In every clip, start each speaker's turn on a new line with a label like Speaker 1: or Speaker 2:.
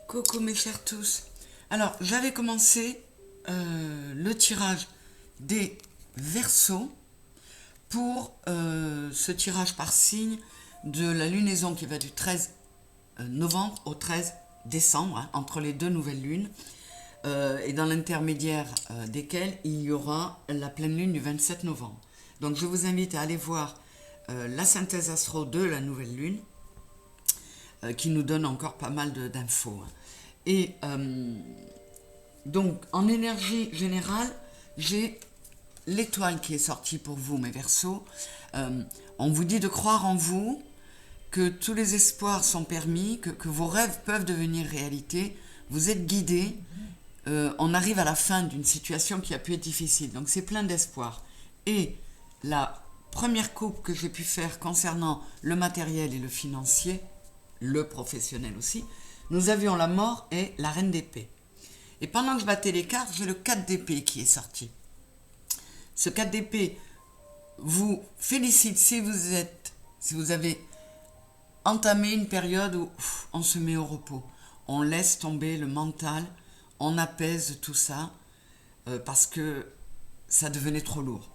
Speaker 1: Coucou mes chers tous. Alors, j'avais commencé le tirage des Verseaux pour ce tirage par signe de la lunaison qui va du 13 novembre au 13 décembre, hein, entre les deux nouvelles lunes, et dans l'intermédiaire desquelles il y aura la pleine lune du 27 novembre. Donc je vous invite à aller voir la synthèse astro de la nouvelle lune, qui nous donne encore pas mal d'infos. Et donc, en énergie générale, j'ai l'étoile qui est sortie pour vous, mes Verseaux. On vous dit de croire en vous, que tous les espoirs sont permis, que vos rêves peuvent devenir réalité. Vous êtes guidés. On arrive à la fin d'une situation qui a pu être difficile. Donc, c'est plein d'espoir. Et la première coupe que j'ai pu faire concernant le matériel et le financier, le professionnel aussi, nous avions la mort et la reine d'épée. Et pendant que je battais les cartes, j'ai le 4 d'épée qui est sorti. Ce 4 d'épée vous félicite si vous avez entamé une période où on se met au repos. On laisse tomber le mental, on apaise tout ça parce que ça devenait trop lourd.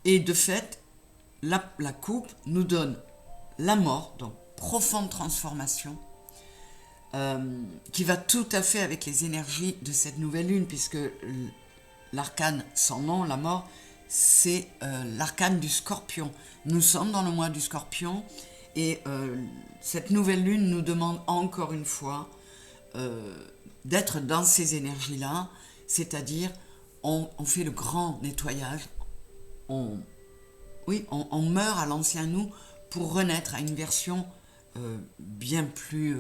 Speaker 1: Et de fait, la coupe nous donne la mort, donc profonde transformation, qui va tout à fait avec les énergies de cette nouvelle lune, puisque l'arcane sans nom, la mort, c'est l'arcane du Scorpion. Nous sommes dans le mois du Scorpion et cette nouvelle lune nous demande encore une fois d'être dans ces énergies-là, c'est-à-dire on fait le grand nettoyage, on meurt à l'ancien nous pour renaître à une version bien plus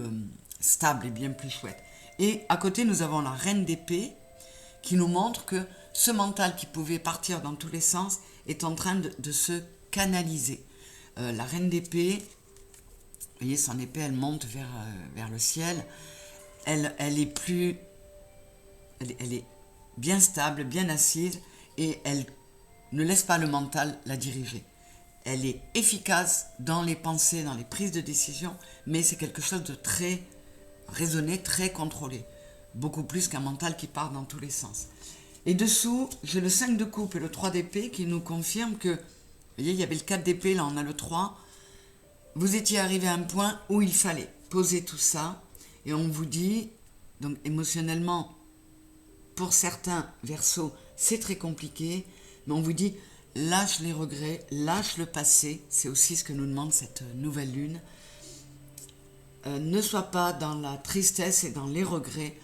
Speaker 1: stable et bien plus chouette. Et à côté, nous avons la reine d'épée qui nous montre que ce mental qui pouvait partir dans tous les sens est en train de se canaliser. La reine d'épée, vous voyez, son épée, elle monte vers le ciel. Elle est bien stable, bien assise, et elle ne laisse pas le mental la diriger. Elle est efficace dans les pensées, dans les prises de décision, mais c'est quelque chose de très raisonné, très contrôlé. Beaucoup plus qu'un mental qui part dans tous les sens. Et dessous, j'ai le 5 de coupe et le 3 d'épée qui nous confirment que, vous voyez, il y avait le 4 d'épée, là on a le 3. Vous étiez arrivé à un point où il fallait poser tout ça. Et on vous dit, donc émotionnellement, pour certains Verseaux, c'est très compliqué, mais on vous dit, lâche les regrets, lâche le passé, c'est aussi ce que nous demande cette nouvelle lune. Ne sois pas dans la tristesse et dans les regrets,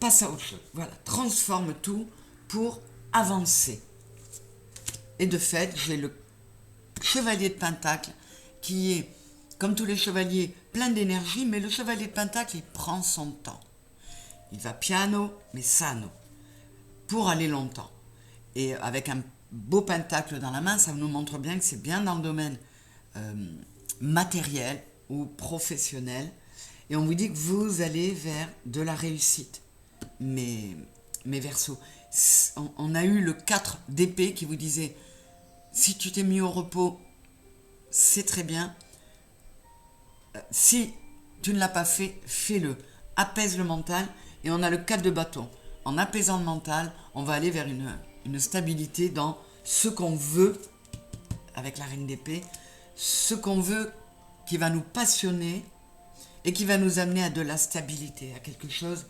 Speaker 1: passe à autre chose. Voilà, transforme tout pour avancer. Et de fait, j'ai le chevalier de Pentacle qui est, comme tous les chevaliers, plein d'énergie, mais le chevalier de Pentacle, il prend son temps. Il va piano, mais sano, pour aller longtemps. Et avec un beau pentacle dans la main, ça nous montre bien que c'est bien dans le domaine matériel ou professionnel. Et on vous dit que vous allez vers de la réussite. Mes Verseaux, on a eu le 4 d'épée qui vous disait, si tu t'es mis au repos, c'est très bien. Si tu ne l'as pas fait, fais-le. Apaise le mental. Et on a le 4 de bâton. En apaisant le mental, on va aller vers une stabilité dans ce qu'on veut, avec la reine d'épée, ce qu'on veut qui va nous passionner et qui va nous amener à de la stabilité, à quelque chose.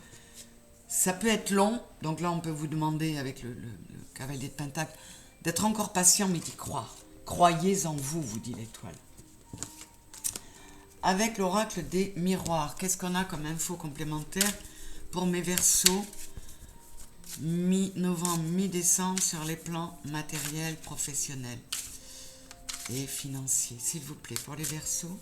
Speaker 1: Ça peut être long, donc là on peut vous demander avec le cavalier de Pentacle d'être encore patient mais d'y croire. Croyez en vous, vous dit l'étoile. Avec l'oracle des miroirs, qu'est-ce qu'on a comme info complémentaire pour mes Verseaux mi-novembre, mi-décembre sur les plans matériels, professionnels et financiers, s'il vous plaît, pour les Verseaux.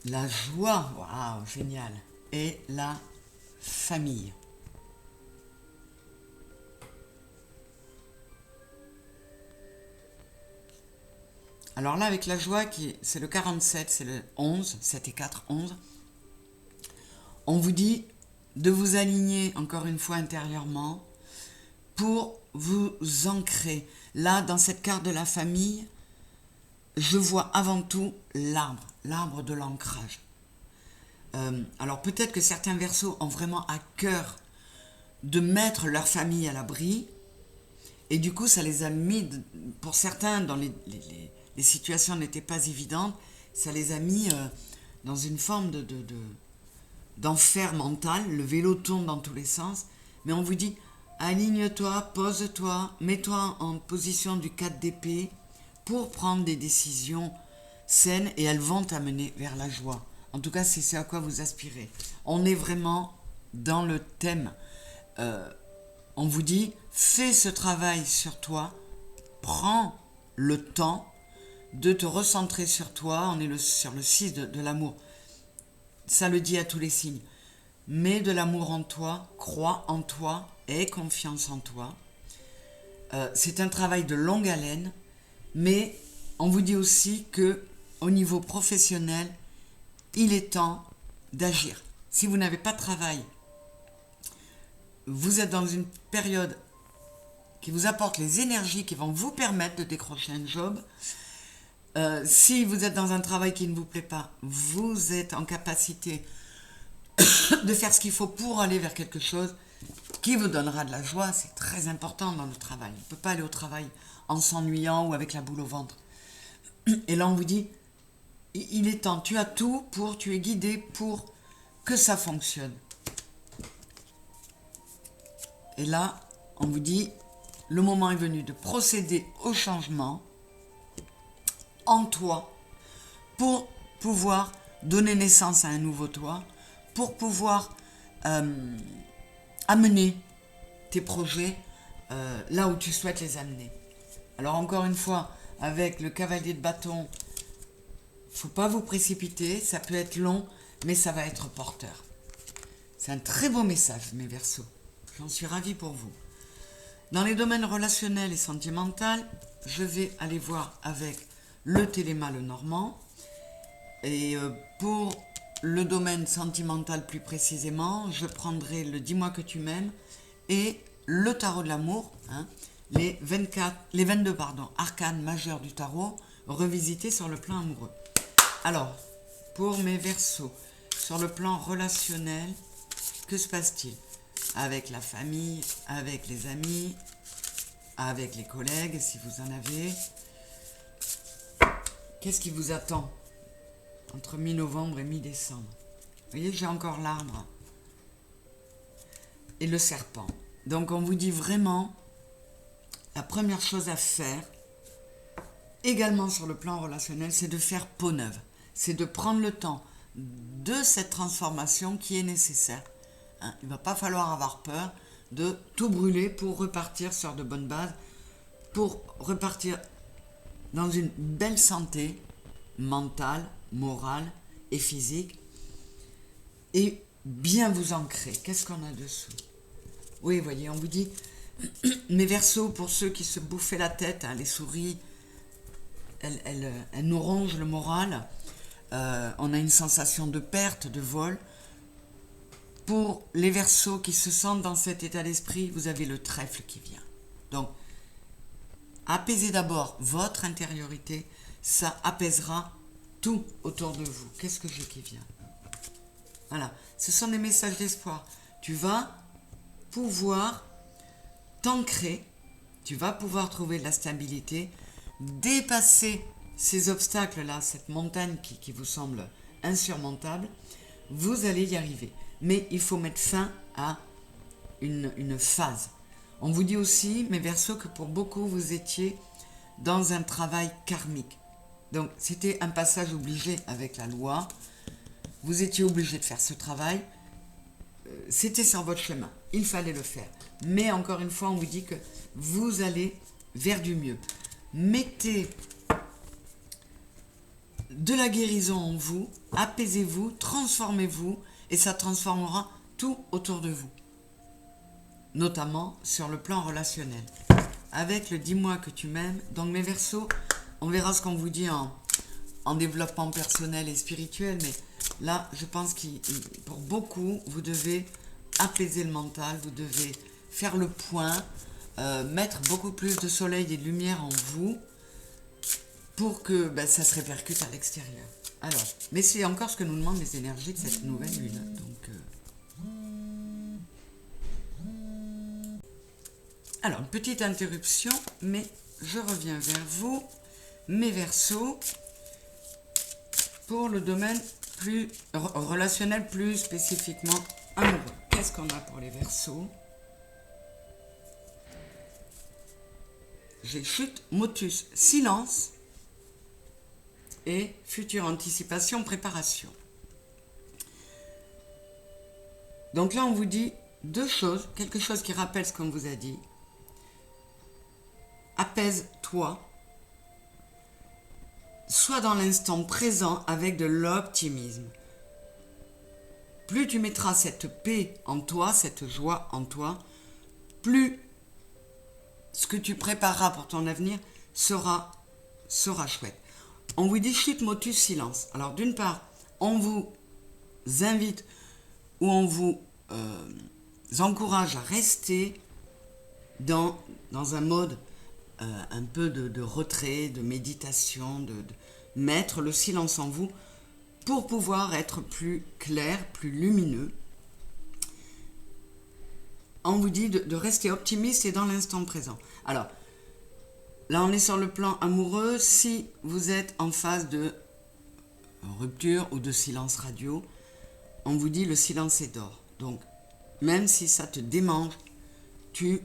Speaker 1: La joie, waouh, génial, et la famille. Alors là, avec la joie, c'est le 47, c'est le 11, 7 et 4, 11, on vous dit de vous aligner encore une fois intérieurement pour vous ancrer. Là, dans cette carte de la famille, je vois avant tout l'arbre de l'ancrage. Alors peut-être que certains Verseaux ont vraiment à cœur de mettre leur famille à l'abri, et du coup ça les a mis, pour certains, dans les situations n'étaient pas évidentes, ça les a mis dans une forme d'enfer mental. Le vélo tourne dans tous les sens, mais on vous dit, aligne-toi, pose-toi, mets-toi en position du 4 d'épée pour prendre des décisions saines, et elles vont t'amener vers la joie. En tout cas, c'est ce à quoi vous aspirez. On est vraiment dans le thème. On vous dit, fais ce travail sur toi, prends le temps de te recentrer sur toi. On est sur le 6 de l'amour. Ça le dit à tous les signes. Mets de l'amour en toi, crois en toi, aie confiance en toi. C'est un travail de longue haleine, mais on vous dit aussi que au niveau professionnel, il est temps d'agir. Si vous n'avez pas de travail, vous êtes dans une période qui vous apporte les énergies qui vont vous permettre de décrocher un job. Si vous êtes dans un travail qui ne vous plaît pas, vous êtes en capacité de faire ce qu'il faut pour aller vers quelque chose qui vous donnera de la joie. C'est très important dans le travail. On ne peut pas aller au travail en s'ennuyant ou avec la boule au ventre. Et là, on vous dit, il est temps, tu as tout tu es guidé pour que ça fonctionne. Et là, on vous dit, le moment est venu de procéder au changement en toi pour pouvoir donner naissance à un nouveau toi, pour pouvoir amener tes projets là où tu souhaites les amener. Alors encore une fois, avec le cavalier de bâton, il ne faut pas vous précipiter, ça peut être long, mais ça va être porteur. C'est un très beau message, mes Verseaux. J'en suis ravie pour vous. Dans les domaines relationnels et sentimentaux, je vais aller voir avec le Téléma le Normand. Et pour le domaine sentimental plus précisément, je prendrai le Dis-moi que tu m'aimes et le tarot de l'amour, les 22 arcanes majeures du tarot, revisités sur le plan amoureux. Alors, pour mes Verseaux, sur le plan relationnel, que se passe-t-il ? Avec la famille, avec les amis, avec les collègues, si vous en avez. Qu'est-ce qui vous attend entre mi-novembre et mi-décembre? Vous voyez, j'ai encore l'arbre et le serpent. Donc on vous dit vraiment, la première chose à faire, également sur le plan relationnel, c'est de faire peau neuve. C'est de prendre le temps de cette transformation qui est nécessaire. Il ne va pas falloir avoir peur de tout brûler pour repartir sur de bonnes bases, pour repartir dans une belle santé mentale, morale et physique, et bien vous ancrer. Qu'est-ce qu'on a dessous? Oui, voyez, on vous dit, mes Verseaux, pour ceux qui se bouffaient la tête, les souris, elles nous rongent le moral, on a une sensation de perte, de vol. Pour les Verseaux qui se sentent dans cet état d'esprit, vous avez le trèfle qui vient. Donc, apaisez d'abord votre intériorité, ça apaisera tout autour de vous. Qu'est-ce que j'ai qui vient? Voilà, ce sont des messages d'espoir. Tu vas pouvoir t'ancrer, tu vas pouvoir trouver de la stabilité, dépasser ces obstacles-là, cette montagne qui vous semble insurmontable, vous allez y arriver. Mais il faut mettre fin à une phase. On vous dit aussi, mes Verseaux, que pour beaucoup, vous étiez dans un travail karmique. Donc, c'était un passage obligé avec la loi. Vous étiez obligé de faire ce travail. C'était sur votre chemin. Il fallait le faire. Mais encore une fois, on vous dit que vous allez vers du mieux. Mettez de la guérison en vous, apaisez-vous, transformez-vous, et ça transformera tout autour de vous, notamment sur le plan relationnel. Avec le Dis-moi que tu m'aimes, donc mes Verseaux, on verra ce qu'on vous dit en développement personnel et spirituel, mais là, je pense que pour beaucoup, vous devez apaiser le mental, vous devez faire le point, mettre beaucoup plus de soleil et de lumière en vous, pour que ça se répercute à l'extérieur. Alors, mais c'est encore ce que nous demandent les énergies de cette nouvelle lune. Donc, alors, une petite interruption, mais je reviens vers vous, mes Verseaux, pour le domaine plus relationnel, plus spécifiquement amoureux. Qu'est-ce qu'on a pour les Verseaux? J'ai chute, motus, silence et future anticipation, préparation. Donc là, on vous dit deux choses, quelque chose qui rappelle ce qu'on vous a dit. Apaise-toi. Sois dans l'instant présent avec de l'optimisme. Plus tu mettras cette paix en toi, cette joie en toi, plus ce que tu prépareras pour ton avenir sera chouette. On vous dit chute, motus, silence. Alors d'une part, on vous invite ou on vous encourage à rester dans un mode un peu de retrait, de méditation, de mettre le silence en vous pour pouvoir être plus clair, plus lumineux. On vous dit de rester optimiste et dans l'instant présent. Alors, là on est sur le plan amoureux. Si vous êtes en phase de rupture ou de silence radio, on vous dit le silence est d'or. Donc, même si ça te démange, tu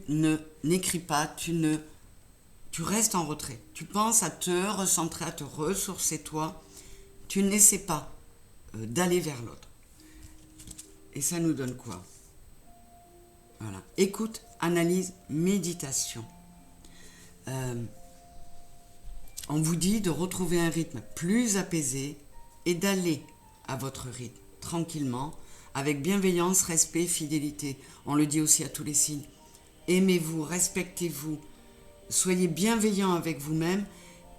Speaker 1: n'écris pas, tu restes en retrait. Tu penses à te recentrer, à te ressourcer toi. Tu n'essaies pas d'aller vers l'autre. Et ça nous donne quoi? Voilà. Écoute, analyse, méditation. On vous dit de retrouver un rythme plus apaisé et d'aller à votre rythme tranquillement, avec bienveillance, respect, fidélité. On le dit aussi à tous les signes. Aimez-vous, respectez-vous, soyez bienveillant avec vous-même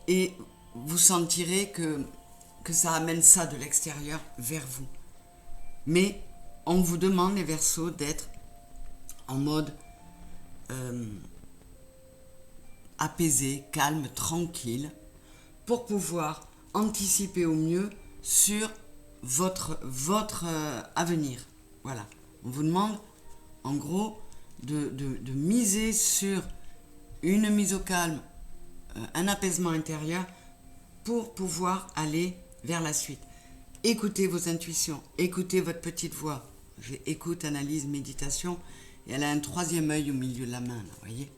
Speaker 1: et vous sentirez que ça amène ça de l'extérieur vers vous. Mais on vous demande, les Verseaux, d'être en mode apaisé, calme, tranquille, pour pouvoir anticiper au mieux sur votre avenir. Voilà. On vous demande, en gros, de miser sur une mise au calme, un apaisement intérieur, pour pouvoir aller vers la suite. Écoutez vos intuitions, écoutez votre petite voix. J'ai écoute, analyse, méditation, et elle a un troisième œil au milieu de la main, là, voyez.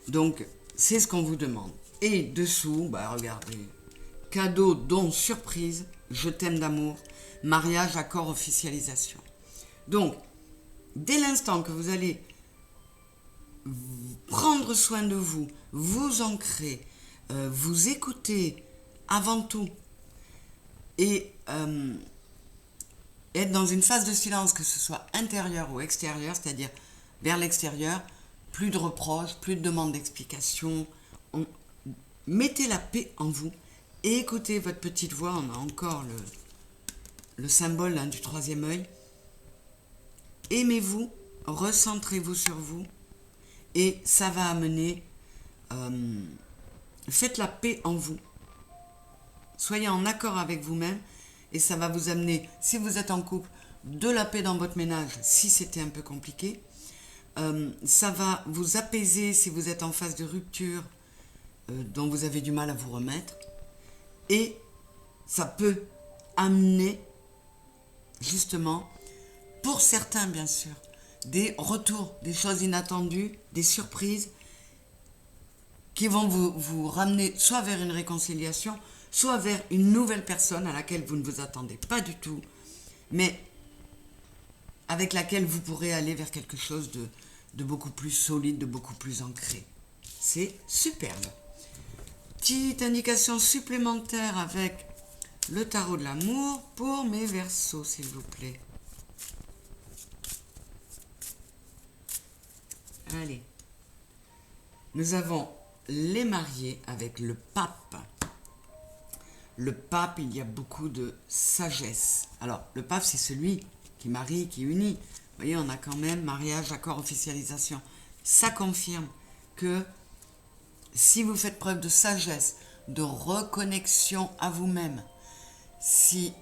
Speaker 1: Donc, c'est ce qu'on vous demande. Et dessous, regardez, cadeau, don, surprise, je t'aime d'amour, mariage, accord, officialisation. Donc, dès l'instant que vous allez prendre soin de vous, vous ancrer, vous écouter avant tout, et être dans une phase de silence, que ce soit intérieur ou extérieur, c'est-à-dire vers l'extérieur, plus de reproches, plus de demandes d'explications. Mettez la paix en vous et écoutez votre petite voix. On a encore le symbole du troisième œil. Aimez-vous, recentrez-vous sur vous et ça va amener... faites la paix en vous. Soyez en accord avec vous-même et ça va vous amener, si vous êtes en couple, de la paix dans votre ménage si c'était un peu compliqué. Ça va vous apaiser si vous êtes en phase de rupture dont vous avez du mal à vous remettre. Et ça peut amener, justement, pour certains bien sûr, des retours, des choses inattendues, des surprises qui vont vous ramener soit vers une réconciliation, soit vers une nouvelle personne à laquelle vous ne vous attendez pas du tout, mais avec laquelle vous pourrez aller vers quelque chose de beaucoup plus solide, de beaucoup plus ancré. C'est superbe. Petite indication supplémentaire avec le tarot de l'amour pour mes Verseaux, s'il vous plaît. Allez. Nous avons les mariés avec le pape. Le pape, il y a beaucoup de sagesse. Alors, le pape, c'est celui qui marie, qui unit. Vous voyez, on a quand même mariage, accord, officialisation. Ça confirme que si vous faites preuve de sagesse, de reconnexion à vous-même. Si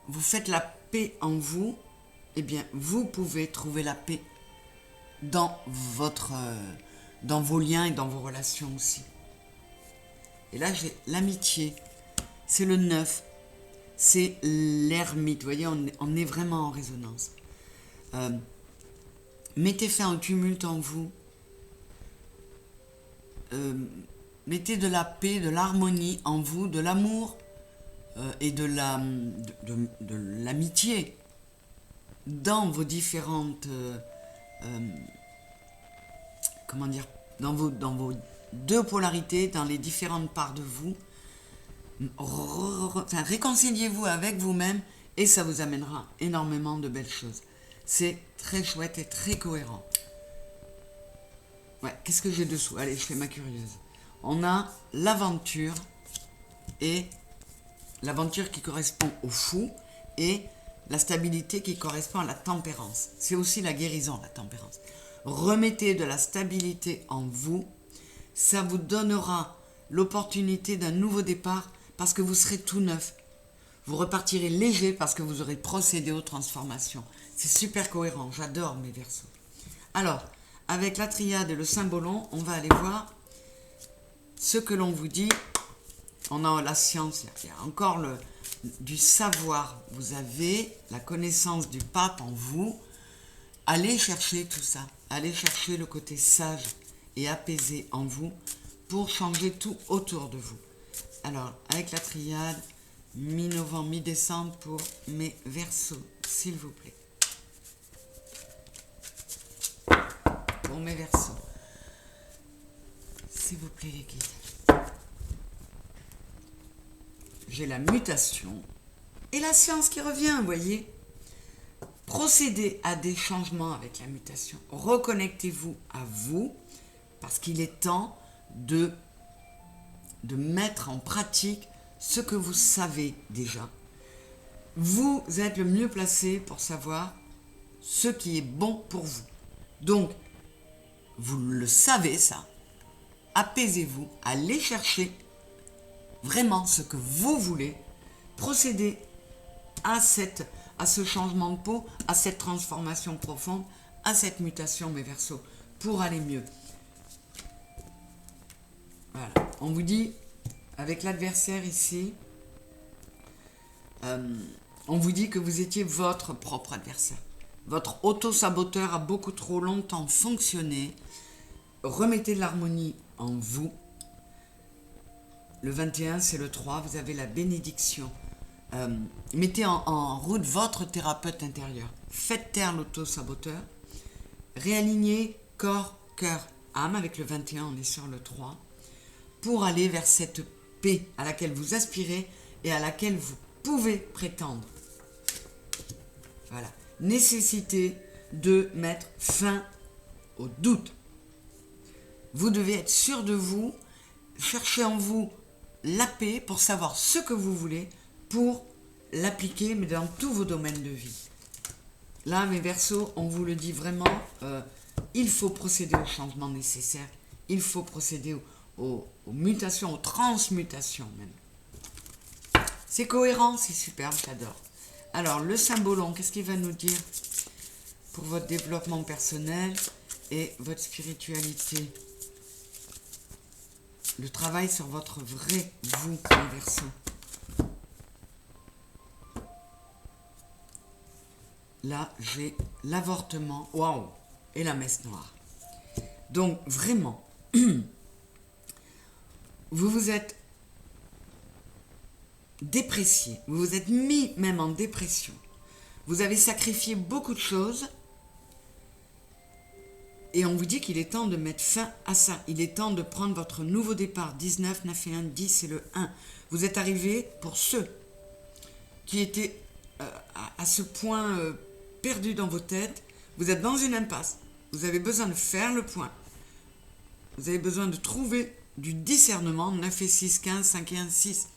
Speaker 1: vous faites la paix en vous, eh bien, vous pouvez trouver la paix dans vos liens et dans vos relations aussi. Et là, j'ai l'amitié. C'est le 9. C'est l'ermite. Vous voyez, on est vraiment en résonance. Mettez fin au tumulte en vous. Mettez de la paix, de l'harmonie en vous, de l'amour et de l'amitié dans vos différentes... comment dire, dans vos deux polarités, dans les différentes parts de vous. Réconciliez-vous avec vous-même et ça vous amènera énormément de belles choses. C'est très chouette et très cohérent. Ouais, qu'est-ce que j'ai dessous? Allez, je fais ma curieuse. On a l'aventure et l'aventure qui correspond au fou et la stabilité qui correspond à la tempérance. C'est aussi la guérison, la tempérance. Remettez de la stabilité en vous. Ça vous donnera l'opportunité d'un nouveau départ parce que vous serez tout neuf. Vous repartirez léger parce que vous aurez procédé aux transformations. C'est super cohérent, j'adore mes Verseaux. Alors, avec la triade et le symbolon, on va aller voir ce que l'on vous dit. On a la science, il y a encore du savoir. Vous avez la connaissance du pape en vous. Allez chercher tout ça. Allez chercher le côté sage et apaisé en vous pour changer tout autour de vous. Alors, avec la triade, mi-novembre, mi-décembre pour mes Verseaux, s'il vous plaît. Pour mes Verseaux, s'il vous plaît les guides. J'ai la mutation et la science qui revient, vous voyez. Procédez à des changements avec la mutation. Reconnectez-vous à vous parce qu'il est temps de mettre en pratique ce que vous savez déjà. Vous êtes le mieux placé pour savoir ce qui est bon pour vous. Donc, vous le savez ça. Apaisez-vous, allez chercher vraiment ce que vous voulez. Procédez à ce changement de peau, à cette transformation profonde, à cette mutation, mes Verseaux, pour aller mieux. Voilà. On vous dit, avec l'adversaire ici, on vous dit que vous étiez votre propre adversaire. Votre auto-saboteur a beaucoup trop longtemps fonctionné. Remettez de l'harmonie en vous. Le 21, c'est le 3, vous avez la bénédiction. Mettez en route votre thérapeute intérieur. Faites taire l'auto-saboteur. Réalignez corps, cœur, âme. Avec le 21, on est sur le 3. Pour aller vers cette paix à laquelle vous aspirez et à laquelle vous pouvez prétendre. Voilà. Nécessité de mettre fin au doute. Vous devez être sûr de vous, chercher en vous la paix pour savoir ce que vous voulez, pour l'appliquer, mais dans tous vos domaines de vie. Là, mes Verseaux, on vous le dit vraiment, il faut procéder aux changements nécessaires, il faut procéder aux mutations, aux transmutations même. C'est cohérent, c'est superbe, j'adore. Alors, le symbolon, qu'est-ce qu'il va nous dire pour votre développement personnel et votre spiritualité? Le travail sur votre vrai vous, les Verseaux. Là, j'ai l'avortement, waouh, et la messe noire. Donc, vraiment, vous vous êtes déprécié, vous vous êtes mis même en dépression. Vous avez sacrifié beaucoup de choses et on vous dit qu'il est temps de mettre fin à ça. Il est temps de prendre votre nouveau départ. 19, 9 et 1, 10 et le 1. Vous êtes arrivés pour ceux qui étaient à ce point perdus dans vos têtes. Vous êtes dans une impasse. Vous avez besoin de faire le point. Vous avez besoin de trouver du discernement. 9 et 6, 15, 5 et 1, 6.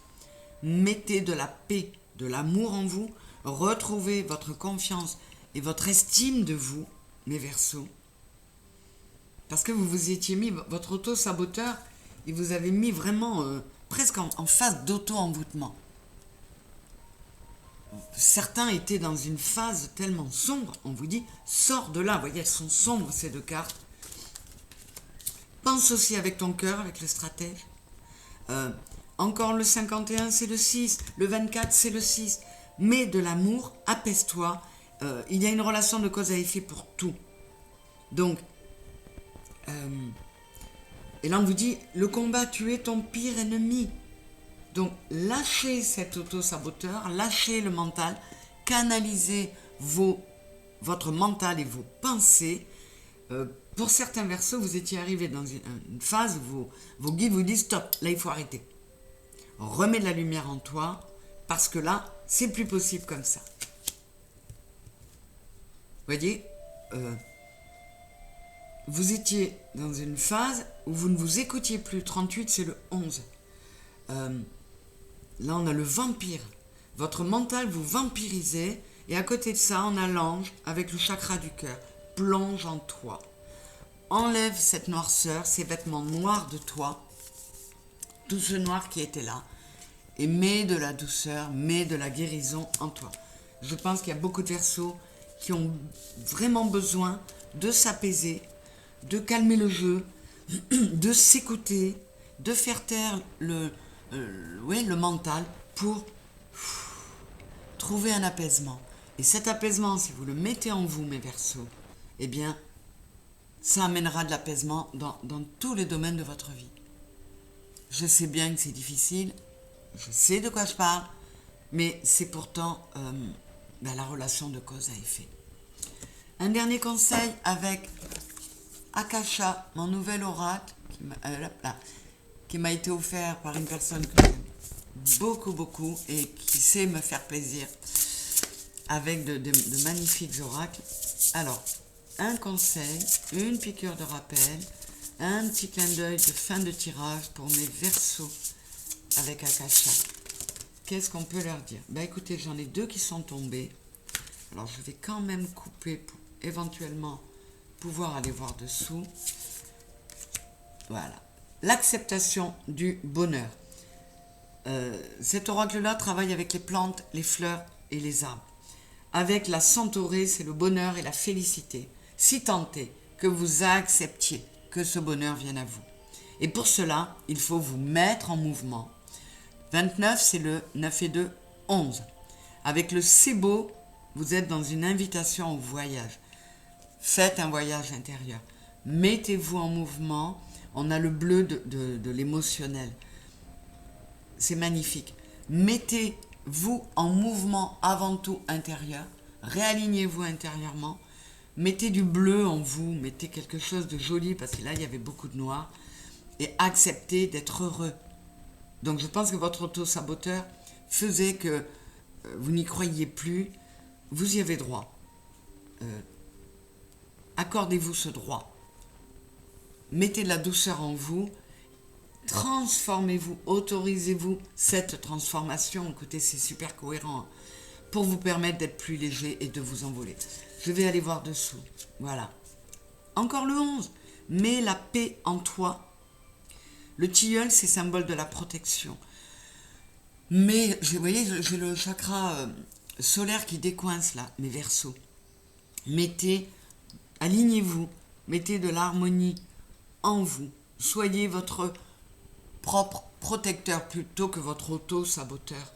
Speaker 1: Mettez de la paix, de l'amour en vous. Retrouvez votre confiance et votre estime de vous, mes Verseaux. Parce que vous vous étiez mis, votre auto-saboteur, il vous avait mis vraiment presque en phase d'auto-envoûtement. Certains étaient dans une phase tellement sombre, on vous dit, sors de là. Vous voyez, elles sont sombres ces 2 cartes. Pense aussi avec ton cœur, avec le stratège. Encore le 51, c'est le 6. Le 24, c'est le 6. Mais de l'amour, apaise-toi. Il y a une relation de cause à effet pour tout. Donc, et là on vous dit, le combat, tu es ton pire ennemi. Donc, lâchez cet auto-saboteur, lâchez le mental, canalisez votre mental et vos pensées. Pour certains Verseaux, vous étiez arrivé dans une phase où vos guides vous disent stop, là il faut arrêter. Remets de la lumière en toi, parce que là, c'est plus possible comme ça. Vous voyez, vous étiez dans une phase où vous ne vous écoutiez plus. 38, c'est le 11. Là, on a le vampire. Votre mental, vous vampirisez. Et à côté de ça, on a l'ange avec le chakra du cœur. Plonge en toi. Enlève cette noirceur, ces vêtements noirs de toi. Tout ce noir qui était là. Et mets de la douceur, mets de la guérison en toi. Je pense qu'il y a beaucoup de Verseaux qui ont vraiment besoin de s'apaiser, de calmer le jeu, de s'écouter, de faire taire le mental pour trouver un apaisement. Et cet apaisement, si vous le mettez en vous, mes Verseaux, eh bien, ça amènera de l'apaisement dans tous les domaines de votre vie. Je sais bien que c'est difficile, je sais de quoi je parle, mais c'est pourtant la relation de cause à effet. Un dernier conseil avec Akasha, mon nouvel oracle, qui m'a été offert par une personne que j'aime beaucoup et qui sait me faire plaisir avec de magnifiques oracles. Alors, un conseil, une piqûre de rappel, un petit clin d'œil de fin de tirage pour mes Verseaux avec Akasha. Qu'est-ce qu'on peut leur dire? Écoutez, j'en ai 2 qui sont tombés. Alors, je vais quand même couper pour éventuellement pouvoir aller voir dessous. Voilà. L'acceptation du bonheur. Cet oracle-là travaille avec les plantes, les fleurs et les arbres. Avec la centaurée, c'est le bonheur et la félicité. Si tant est que vous acceptiez que ce bonheur vienne à vous. Et pour cela, il faut vous mettre en mouvement. 29, c'est le 9 et 2, 11. Avec le c'est beau, vous êtes dans une invitation au voyage. Faites un voyage intérieur. Mettez-vous en mouvement. On a le bleu de l'émotionnel. C'est magnifique. Mettez-vous en mouvement avant tout intérieur. Réalignez-vous intérieurement. Mettez du bleu en vous. Mettez quelque chose de joli parce que là, il y avait beaucoup de noir. Et acceptez d'être heureux. Donc, je pense que votre auto-saboteur faisait que vous n'y croyiez plus. Vous y avez droit. Accordez-vous ce droit. Mettez de la douceur en vous. Transformez-vous, autorisez-vous cette transformation. Écoutez, c'est super cohérent pour vous permettre d'être plus léger et de vous envoler. Je vais aller voir dessous. Voilà. Encore le 11. Mets la paix en toi. Le tilleul, c'est symbole de la protection. Mais, vous voyez, j'ai le chakra solaire qui décoince là, mes Verseaux. Alignez-vous, mettez de l'harmonie en vous. Soyez votre propre protecteur plutôt que votre auto-saboteur.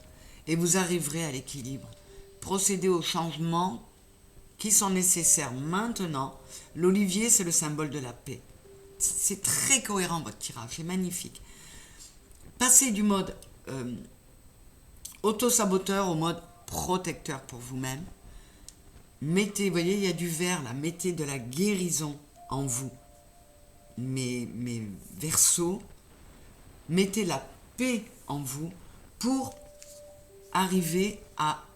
Speaker 1: Et vous arriverez à l'équilibre. Procédez aux changements qui sont nécessaires maintenant. L'olivier, c'est le symbole de la paix. C'est très cohérent votre tirage, c'est magnifique. Passez du mode auto-saboteur au mode protecteur pour vous-même. Mettez, vous voyez, il y a du vert là, mettez de la guérison en vous. Mes Verseaux, mettez la paix en vous pour arriver à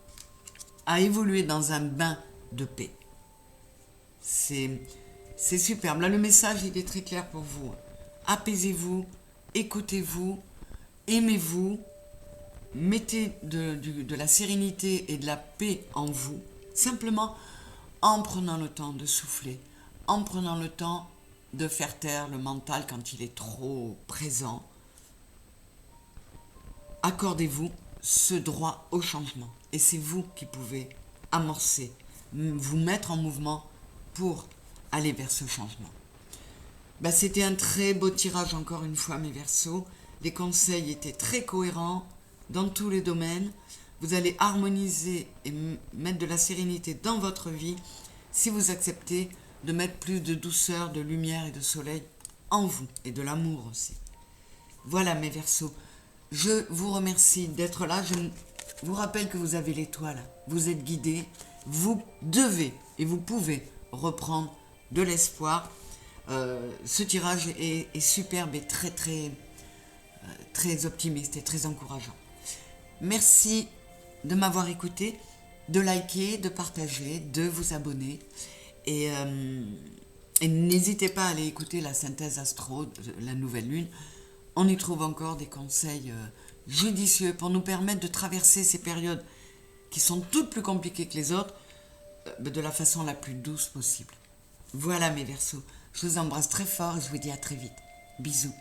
Speaker 1: évoluer dans un bain de paix. C'est superbe. Là, le message, il est très clair pour vous. Apaisez-vous, écoutez-vous, aimez-vous, mettez de la sérénité et de la paix en vous, simplement en prenant le temps de souffler, en prenant le temps de faire taire le mental quand il est trop présent. accordez-vous ce droit au changement. Et c'est vous qui pouvez amorcer, vous mettre en mouvement pour aller vers ce changement. C'était un très beau tirage encore une fois, mes Verseaux. Les conseils étaient très cohérents dans tous les domaines. Vous allez harmoniser et mettre de la sérénité dans votre vie si vous acceptez de mettre plus de douceur, de lumière et de soleil en vous, et de l'amour aussi. Voilà mes Verseaux, je vous remercie d'être là. Je vous rappelle que vous avez l'étoile, vous êtes guidés, vous devez et vous pouvez reprendre de l'espoir. Ce tirage est superbe et très optimiste et très encourageant. Merci de m'avoir écouté, de liker, de partager, de vous abonner. Et n'hésitez pas à aller écouter la synthèse astro de la nouvelle lune. On y trouve encore des conseils judicieux pour nous permettre de traverser ces périodes qui sont toutes plus compliquées que les autres de la façon la plus douce possible. Voilà mes Verseaux, je vous embrasse très fort et je vous dis à très vite. Bisous.